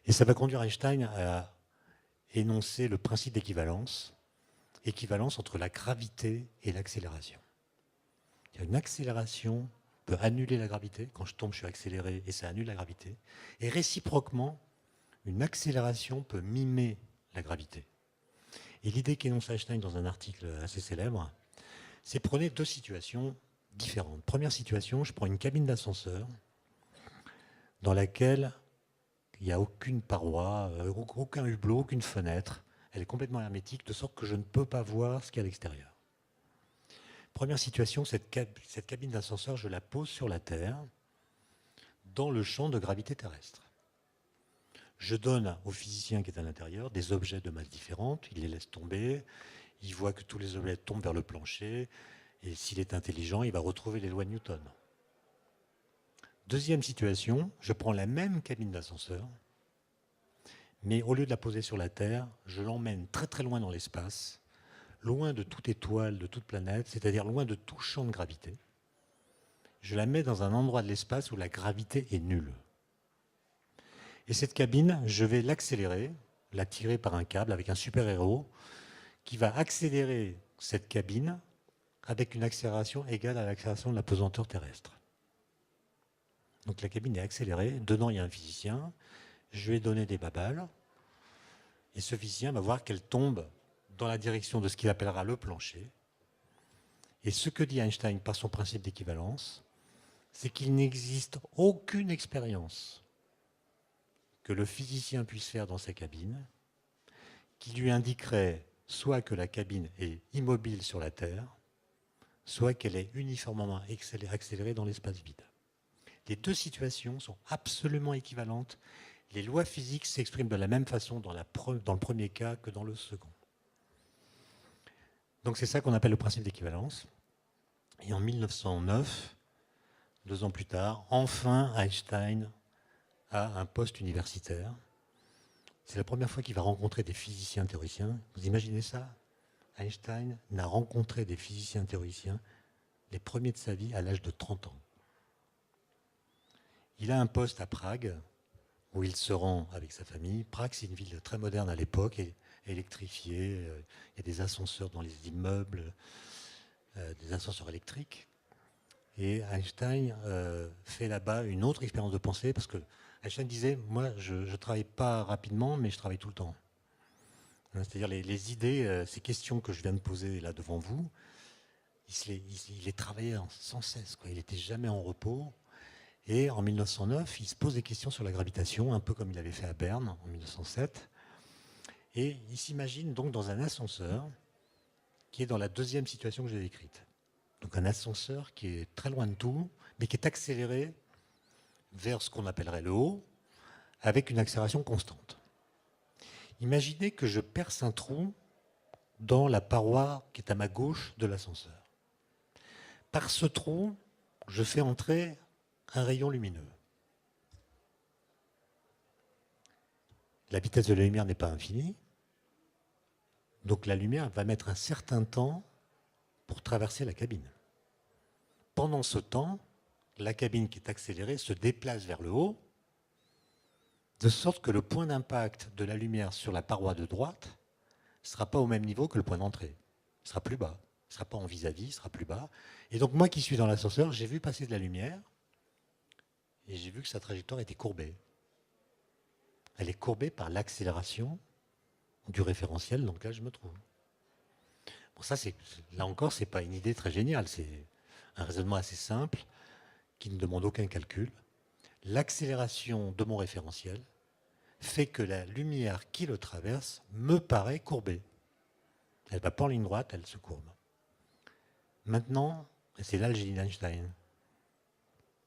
Et ça va conduire Einstein à énoncer le principe d'équivalence, équivalence entre la gravité et l'accélération. Une accélération peut annuler la gravité. Quand je tombe, je suis accéléré et ça annule la gravité. Et réciproquement, une accélération peut mimer la gravité. Et l'idée qu'énonce Einstein dans un article assez célèbre, c'est prenez deux situations différentes. Première situation, je prends une cabine d'ascenseur dans laquelle il n'y a aucune paroi, aucun hublot, aucune fenêtre. Elle est complètement hermétique, de sorte que je ne peux pas voir ce qu'il y a à l'extérieur. Première situation, cette cabine d'ascenseur, je la pose sur la Terre, dans le champ de gravité terrestre. Je donne au physicien qui est à l'intérieur des objets de masse différentes, il les laisse tomber, il voit que tous les objets tombent vers le plancher, et s'il est intelligent, il va retrouver les lois de Newton. Deuxième situation, je prends la même cabine d'ascenseur, mais au lieu de la poser sur la Terre, je l'emmène très très loin dans l'espace, loin de toute étoile, de toute planète, c'est-à-dire loin de tout champ de gravité. Je la mets dans un endroit de l'espace où la gravité est nulle. Et cette cabine, je vais l'accélérer, la tirer par un câble avec un super-héros qui va accélérer cette cabine avec une accélération égale à l'accélération de la pesanteur terrestre. Donc la cabine est accélérée, dedans il y a un physicien, je lui ai donné des babales, et ce physicien va voir qu'elle tombe dans la direction de ce qu'il appellera le plancher. Et ce que dit Einstein par son principe d'équivalence, c'est qu'il n'existe aucune expérience que le physicien puisse faire dans sa cabine qui lui indiquerait soit que la cabine est immobile sur la Terre, soit qu'elle est uniformément accélérée dans l'espace vide. Les deux situations sont absolument équivalentes. Les lois physiques s'expriment de la même façon dans le premier cas que dans le second. Donc c'est ça qu'on appelle le principe d'équivalence. Et en 1909, 2 ans plus tard, enfin Einstein a un poste universitaire. C'est la première fois qu'il va rencontrer des physiciens théoriciens. Vous imaginez ça? Einstein n'a rencontré des physiciens théoriciens, les premiers de sa vie, à l'âge de 30 ans. Il a un poste à Prague, où il se rend avec sa famille. Prague, c'est une ville très moderne à l'époque, électrifiée. Il y a des ascenseurs dans les immeubles, des ascenseurs électriques. Et Einstein fait là-bas une autre expérience de pensée, parce que Einstein disait, moi, je ne travaille pas rapidement, mais je travaille tout le temps. C'est-à-dire les idées, ces questions que je viens de poser là devant vous, il les travaillait sans cesse, quoi. Il n'était jamais en repos. Et en 1909, il se pose des questions sur la gravitation, un peu comme il avait fait à Berne en 1907. Et il s'imagine donc dans un ascenseur qui est dans la deuxième situation que j'ai décrite. Donc un ascenseur qui est très loin de tout, mais qui est accéléré vers ce qu'on appellerait le haut, avec une accélération constante. Imaginez que je perce un trou dans la paroi qui est à ma gauche de l'ascenseur. Par ce trou, je fais entrer un rayon lumineux. La vitesse de la lumière n'est pas infinie, donc la lumière va mettre un certain temps pour traverser la cabine. Pendant ce temps, la cabine qui est accélérée se déplace vers le haut, de sorte que le point d'impact de la lumière sur la paroi de droite ne sera pas au même niveau que le point d'entrée. Il sera plus bas. Il ne sera pas en vis-à-vis, il sera plus bas. Et donc moi qui suis dans l'ascenseur, j'ai vu passer de la lumière et j'ai vu que sa trajectoire était courbée. Elle est courbée par l'accélération du référentiel dans lequel je me trouve. Bon, ça, là encore, ce n'est pas une idée très géniale. C'est un raisonnement assez simple qui ne demande aucun calcul. L'accélération de mon référentiel fait que la lumière qui le traverse me paraît courbée. Elle ne va pas en ligne droite, elle se courbe. Maintenant, et c'est là le génie d'Einstein,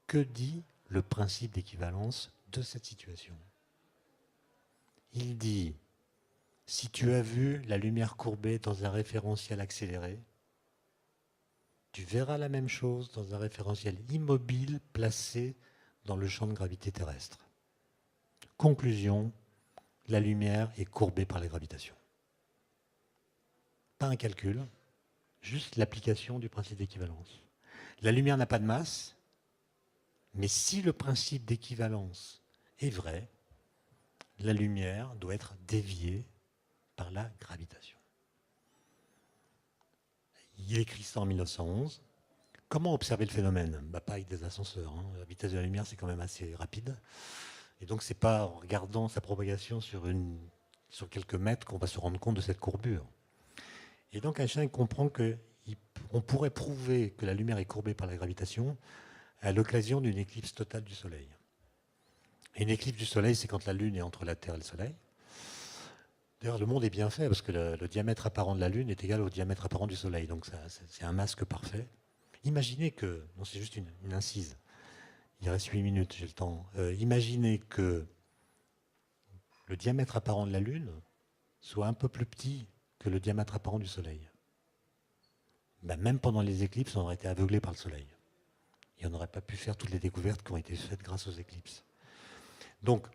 que dit le principe d'équivalence de cette situation? Il dit, si tu as vu la lumière courbée dans un référentiel accéléré, tu verras la même chose dans un référentiel immobile placé dans le champ de gravité terrestre. Conclusion, la lumière est courbée par la gravitation. Pas un calcul, juste l'application du principe d'équivalence. La lumière n'a pas de masse, mais si le principe d'équivalence est vrai, la lumière doit être déviée par la gravitation. Il écrit ça en 1911. Comment observer le phénomène? Pas avec des ascenseurs. La vitesse de la lumière, c'est quand même assez rapide. Et donc, ce n'est pas en regardant sa propagation sur quelques mètres qu'on va se rendre compte de cette courbure. Et donc, Einstein comprend qu'on pourrait prouver que la lumière est courbée par la gravitation à l'occasion d'une éclipse totale du Soleil. Et une éclipse du Soleil, c'est quand la Lune est entre la Terre et le Soleil. D'ailleurs, le monde est bien fait parce que le diamètre apparent de la Lune est égal au diamètre apparent du Soleil. Donc, c'est un masque parfait. Imaginez que, non, c'est juste une incise. Il reste 8 minutes, j'ai le temps. Imaginez que le diamètre apparent de la Lune soit un peu plus petit que le diamètre apparent du Soleil. Même pendant les éclipses, on aurait été aveuglé par le Soleil. Et on n'aurait pas pu faire toutes les découvertes qui ont été faites grâce aux éclipses. Donc,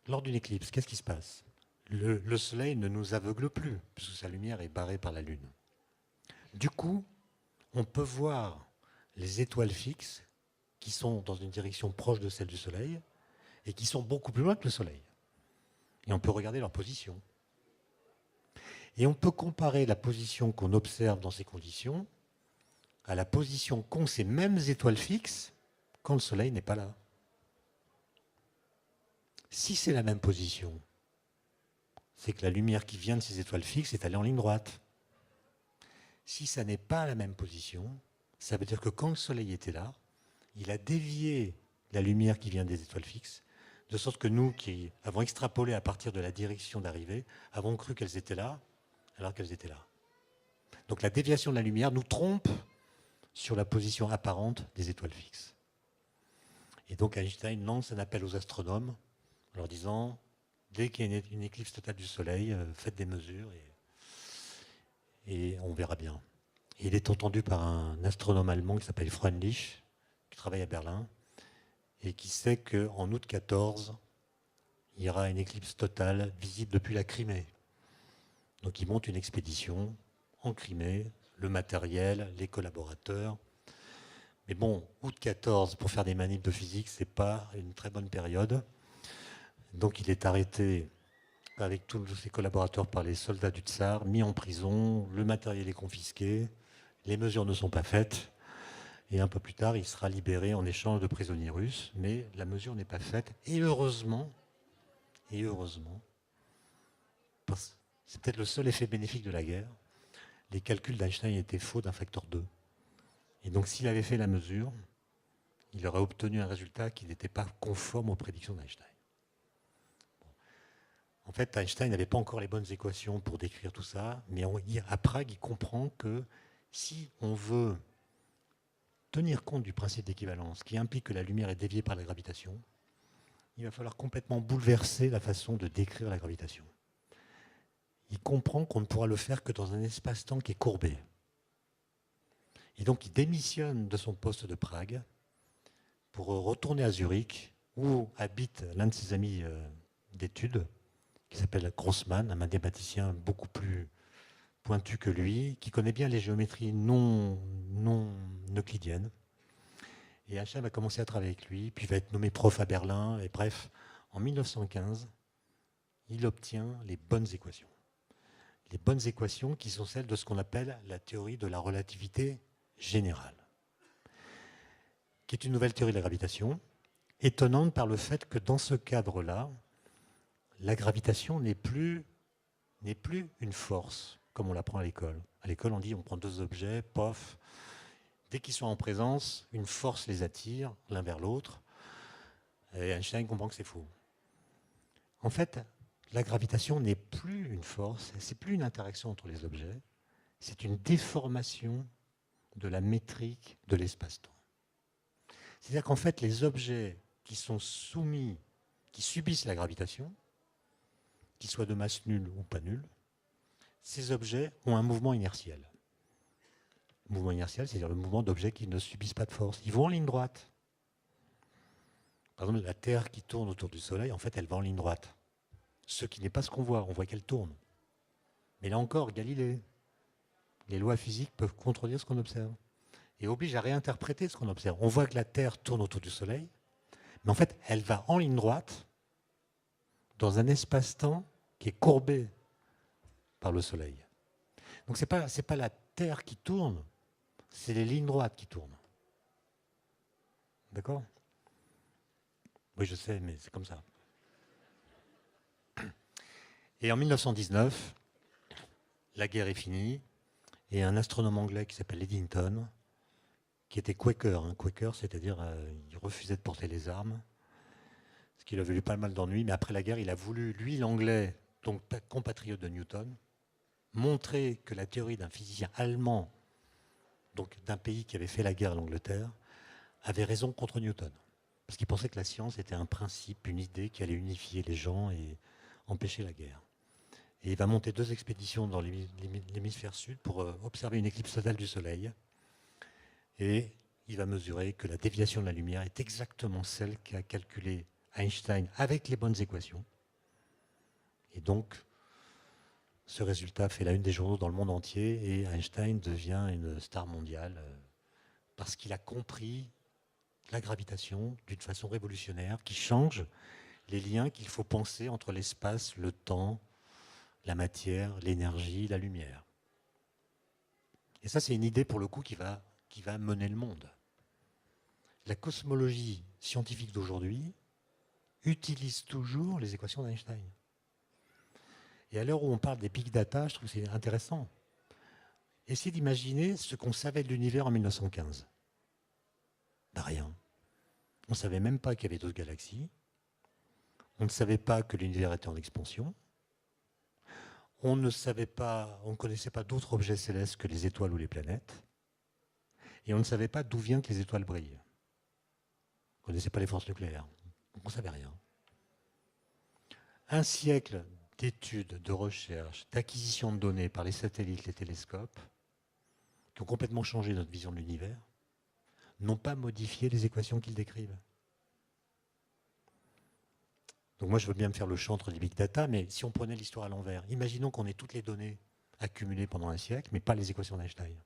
lors d'une éclipse, qu'est-ce qui se passe? Le Soleil ne nous aveugle plus, puisque sa lumière est barrée par la Lune. Du coup, on peut voir les étoiles fixes qui sont dans une direction proche de celle du Soleil et qui sont beaucoup plus loin que le Soleil. Et on peut regarder leur position. Et on peut comparer la position qu'on observe dans ces conditions à la position qu'ont ces mêmes étoiles fixes quand le Soleil n'est pas là. Si c'est la même position, c'est que la lumière qui vient de ces étoiles fixes est allée en ligne droite. Si ça n'est pas la même position, ça veut dire que quand le Soleil était là, il a dévié la lumière qui vient des étoiles fixes, de sorte que nous, qui avons extrapolé à partir de la direction d'arrivée, avons cru qu'elles étaient là, alors qu'elles étaient là. Donc la déviation de la lumière nous trompe sur la position apparente des étoiles fixes. Et donc Einstein lance un appel aux astronomes en leur disant, dès qu'il y a une éclipse totale du Soleil, faites des mesures et on verra bien. Et il est entendu par un astronome allemand qui s'appelle Freundlich, qui travaille à Berlin, et qui sait qu'en août 14, il y aura une éclipse totale visible depuis la Crimée. Donc il monte une expédition en Crimée, le matériel, les collaborateurs. Mais bon, août 14, pour faire des manips de physique, c'est pas une très bonne période. Donc il est arrêté avec tous ses collaborateurs par les soldats du Tsar, mis en prison, le matériel est confisqué, les mesures ne sont pas faites, et un peu plus tard, il sera libéré en échange de prisonniers russes, mais la mesure n'est pas faite, et heureusement, c'est peut-être le seul effet bénéfique de la guerre, les calculs d'Einstein étaient faux d'un facteur 2. Et donc s'il avait fait la mesure, il aurait obtenu un résultat qui n'était pas conforme aux prédictions d'Einstein. En fait, Einstein n'avait pas encore les bonnes équations pour décrire tout ça, mais à Prague, il comprend que si on veut tenir compte du principe d'équivalence, qui implique que la lumière est déviée par la gravitation, il va falloir complètement bouleverser la façon de décrire la gravitation. Il comprend qu'on ne pourra le faire que dans un espace-temps qui est courbé. Et donc il démissionne de son poste de Prague pour retourner à Zurich, où habite l'un de ses amis d'études, qui s'appelle Grossman, un mathématicien beaucoup plus pointu que lui, qui connaît bien les géométries non euclidiennes. Et Einstein va commencer à travailler avec lui, puis va être nommé prof à Berlin, et bref, en 1915, il obtient les bonnes équations. Les bonnes équations qui sont celles de ce qu'on appelle la théorie de la relativité générale, qui est une nouvelle théorie de la gravitation, étonnante par le fait que dans ce cadre-là, la gravitation n'est plus une force, comme on l'apprend à l'école. À l'école, on dit on prend deux objets, pof, dès qu'ils sont en présence, une force les attire l'un vers l'autre, et Einstein comprend que c'est faux. En fait, la gravitation n'est plus une force, c'est plus une interaction entre les objets, c'est une déformation de la métrique de l'espace-temps. C'est-à-dire qu'en fait, les objets qui sont soumis, qui subissent la gravitation, qu'ils soient de masse nulle ou pas nulle, ces objets ont un mouvement inertiel. Le mouvement inertiel, c'est-à-dire le mouvement d'objets qui ne subissent pas de force. Ils vont en ligne droite. Par exemple, la Terre qui tourne autour du Soleil, en fait, elle va en ligne droite. Ce qui n'est pas ce qu'on voit qu'elle tourne. Mais là encore, Galilée, les lois physiques peuvent contredire ce qu'on observe et obligent à réinterpréter ce qu'on observe. On voit que la Terre tourne autour du Soleil, mais en fait, elle va en ligne droite dans un espace-temps qui est courbé par le Soleil. Donc ce n'est pas la Terre qui tourne, c'est les lignes droites qui tournent. D'accord ? Oui, je sais, mais c'est comme ça. Et en 1919, la guerre est finie, et un astronome anglais qui s'appelle Eddington, qui était Quaker, Quaker, c'est-à-dire il refusait de porter les armes, ce qui lui avait eu pas mal d'ennuis, mais après la guerre, il a voulu, lui l'anglais, donc compatriote de Newton, montrer que la théorie d'un physicien allemand, donc d'un pays qui avait fait la guerre à l'Angleterre, avait raison contre Newton. Parce qu'il pensait que la science était un principe, une idée qui allait unifier les gens et empêcher la guerre. Et il va monter 2 expéditions dans l'hémisphère sud pour observer une éclipse totale du Soleil. Et il va mesurer que la déviation de la lumière est exactement celle qu'a calculée Einstein avec les bonnes équations. Et donc, ce résultat fait la une des journaux dans le monde entier et Einstein devient une star mondiale parce qu'il a compris la gravitation d'une façon révolutionnaire qui change les liens qu'il faut penser entre l'espace, le temps, la matière, l'énergie, la lumière. Et ça, c'est une idée pour le coup qui va mener le monde. La cosmologie scientifique d'aujourd'hui utilise toujours les équations d'Einstein. Et à l'heure où on parle des big data, je trouve que c'est intéressant. Essayez d'imaginer ce qu'on savait de l'univers en 1915. Ben rien. On ne savait même pas qu'il y avait d'autres galaxies. On ne savait pas que l'univers était en expansion. On ne connaissait pas d'autres objets célestes que les étoiles ou les planètes. Et on ne savait pas d'où vient que les étoiles brillent. On ne connaissait pas les forces nucléaires. Donc on ne savait rien. Un siècle d'études, de recherche, d'acquisition de données par les satellites, les télescopes, qui ont complètement changé notre vision de l'univers, n'ont pas modifié les équations qu'ils décrivent. Donc moi, je veux bien me faire le chantre des big data, mais si on prenait l'histoire à l'envers, imaginons qu'on ait toutes les données accumulées pendant un siècle, mais pas les équations d'Einstein.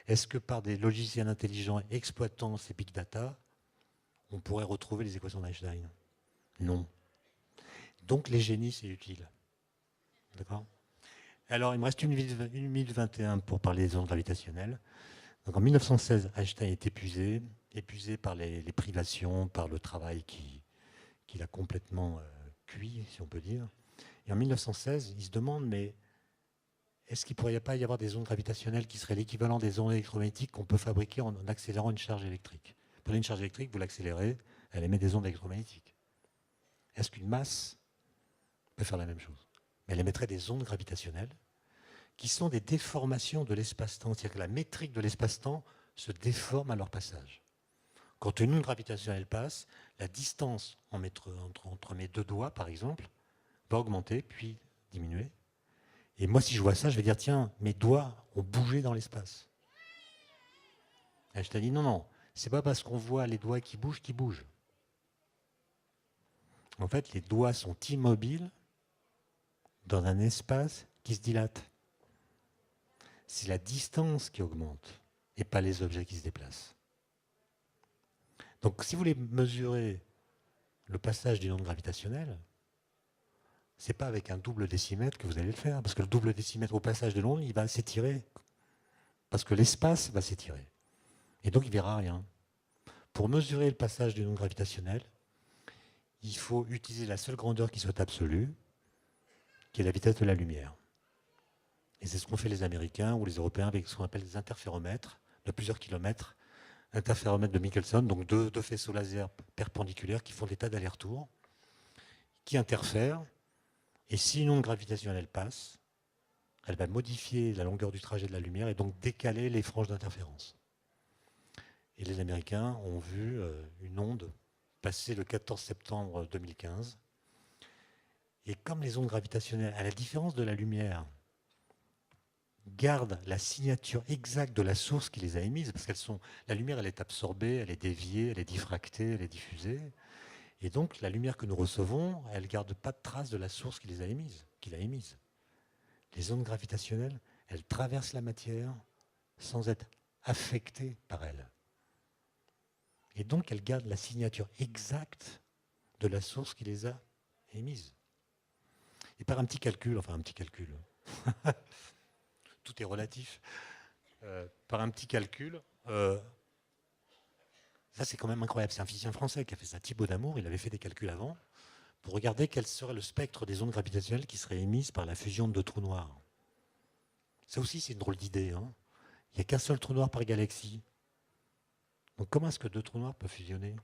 Est-ce que par des logiciels intelligents exploitant ces big data, on pourrait retrouver les équations d'Einstein? Non. Donc les génies, c'est utile. D'accord? Alors, il me reste 1 minute 21 pour parler des ondes gravitationnelles. Donc en 1916, Einstein est épuisé par les privations, par le travail qu'il a complètement cuit, si on peut dire. Et en 1916, il se demande, mais est-ce qu'il ne pourrait pas y avoir des ondes gravitationnelles qui seraient l'équivalent des ondes électromagnétiques qu'on peut fabriquer en accélérant une charge électrique? Vous prenez une charge électrique, vous l'accélérez, elle émet des ondes électromagnétiques. Est-ce qu'une masse peut faire la même chose? Mais elle émettrait des ondes gravitationnelles qui sont des déformations de l'espace-temps. C'est-à-dire que la métrique de l'espace-temps se déforme à leur passage. Quand une onde gravitationnelle passe, la distance entre mes deux doigts, par exemple, va augmenter, puis diminuer. Et moi, si je vois ça, je vais dire, tiens, mes doigts ont bougé dans l'espace. Einstein dit, non, non, c'est pas parce qu'on voit les doigts qui bougent. En fait, les doigts sont immobiles dans un espace qui se dilate. C'est la distance qui augmente et pas les objets qui se déplacent. Donc si vous voulez mesurer le passage d'une onde gravitationnelle, ce n'est pas avec un double décimètre que vous allez le faire, parce que le double décimètre au passage de l'onde, il va s'étirer, parce que l'espace va s'étirer. Et donc il ne verra rien. Pour mesurer le passage d'une onde gravitationnelle, il faut utiliser la seule grandeur qui soit absolue, qui est la vitesse de la lumière. Et c'est ce qu'ont fait les Américains ou les Européens avec ce qu'on appelle des interféromètres de plusieurs kilomètres. Interféromètre de Michelson, donc deux faisceaux laser perpendiculaires qui font des tas d'allers-retours, qui interfèrent, et si une onde gravitationnelle passe, elle va modifier la longueur du trajet de la lumière et donc décaler les franges d'interférence. Et les Américains ont vu une onde passer le 14 septembre 2015, et comme les ondes gravitationnelles, à la différence de la lumière, gardent la signature exacte de la source qui les a émises, parce la lumière, elle est absorbée, elle est déviée, elle est diffractée, elle est diffusée. Et donc, la lumière que nous recevons, elle ne garde pas de trace de la source qui l'a émise. Les ondes gravitationnelles, elles traversent la matière sans être affectées par elle. Et donc, elles gardent la signature exacte de la source qui les a émises. Et par un petit calcul, tout est relatif, par un petit calcul, ça c'est quand même incroyable, c'est un physicien français qui a fait ça, Thibaut Damour, il avait fait des calculs avant, pour regarder quel serait le spectre des ondes gravitationnelles qui seraient émises par la fusion de deux trous noirs. Ça aussi c'est une drôle d'idée, hein. Il n'y a qu'un seul trou noir par galaxie. Donc comment est-ce que deux trous noirs peuvent fusionner?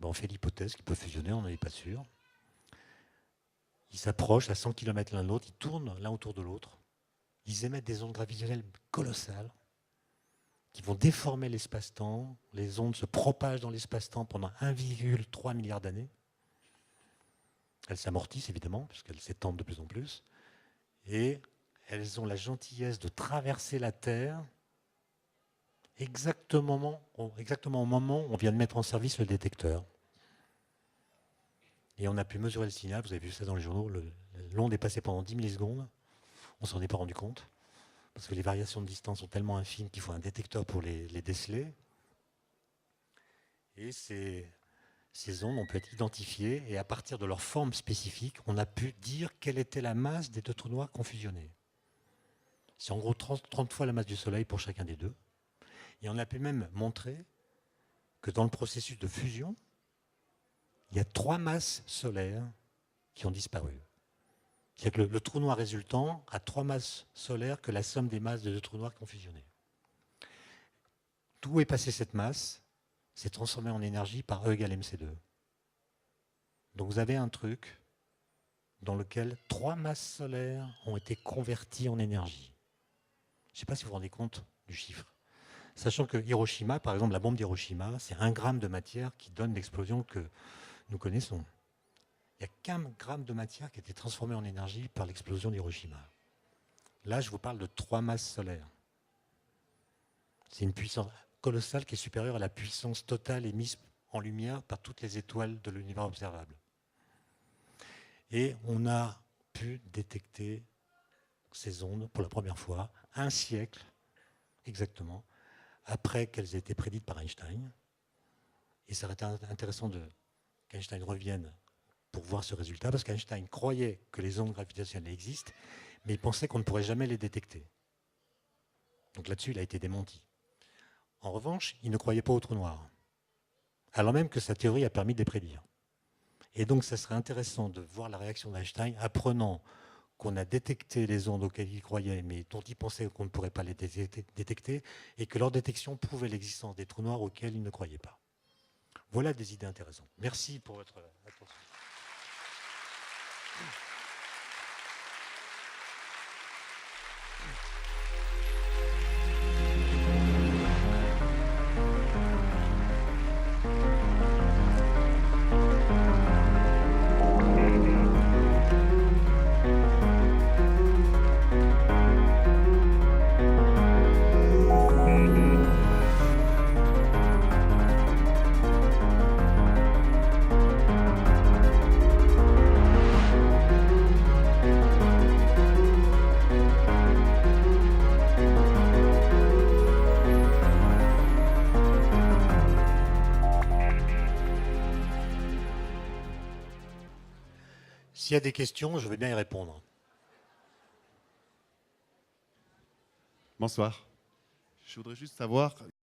On fait l'hypothèse qu'ils peuvent fusionner, on n'en est pas sûr. Ils s'approchent à 100 km l'un de l'autre, ils tournent l'un autour de l'autre, ils émettent des ondes gravitationnelles colossales qui vont déformer l'espace-temps. Les ondes se propagent dans l'espace-temps pendant 1,3 milliard d'années. Elles s'amortissent évidemment, puisqu'elles s'étendent de plus en plus. Et elles ont la gentillesse de traverser la Terre exactement au moment où on vient de mettre en service le détecteur. Et on a pu mesurer le signal, vous avez vu ça dans les journaux, l'onde est passée pendant 10 millisecondes, on ne s'en est pas rendu compte, parce que les variations de distance sont tellement infimes qu'il faut un détecteur pour les déceler. Et ces ondes ont pu être identifiées, et à partir de leur forme spécifique, on a pu dire quelle était la masse des deux trous noirs qu'on fusionnait. C'est en gros 30 fois la masse du Soleil pour chacun des deux. Et on a pu même montrer que dans le processus de fusion, il y a 3 masses solaires qui ont disparu. C'est-à-dire que le trou noir résultant a 3 masses solaires que la somme des masses de deux trous noirs qui ont fusionné. D'où est passée cette masse? C'est transformé en énergie par E égale mc2. Donc vous avez un truc dans lequel 3 masses solaires ont été converties en énergie. Je ne sais pas si vous vous rendez compte du chiffre. Sachant que Hiroshima, par exemple, la bombe d'Hiroshima, c'est 1 gramme de matière qui donne l'explosion que nous connaissons. Il il n'y a qu'un gramme de matière qui a été transformé en énergie par l'explosion d'Hiroshima. Là, je vous parle de 3 masses solaires. C'est une puissance colossale qui est supérieure à la puissance totale émise en lumière par toutes les étoiles de l'univers observable. Et on a pu détecter ces ondes pour la première fois, un siècle exactement, après qu'elles aient été prédites par Einstein. Et ça aurait été intéressant qu'Einstein revienne pour voir ce résultat, parce qu'Einstein croyait que les ondes gravitationnelles existent, mais il pensait qu'on ne pourrait jamais les détecter. Donc là-dessus, il a été démenti. En revanche, il ne croyait pas au trou noir, alors même que sa théorie a permis de les prédire. Et donc, ça serait intéressant de voir la réaction d'Einstein, apprenant qu'on a détecté les ondes auxquelles il croyait, mais dont il pensait qu'on ne pourrait pas les détecter, et que leur détection prouvait l'existence des trous noirs auxquels il ne croyait pas. Voilà des idées intéressantes. Merci pour votre attention. S'il y a des questions, je vais bien y répondre. Bonsoir. Je voudrais juste savoir,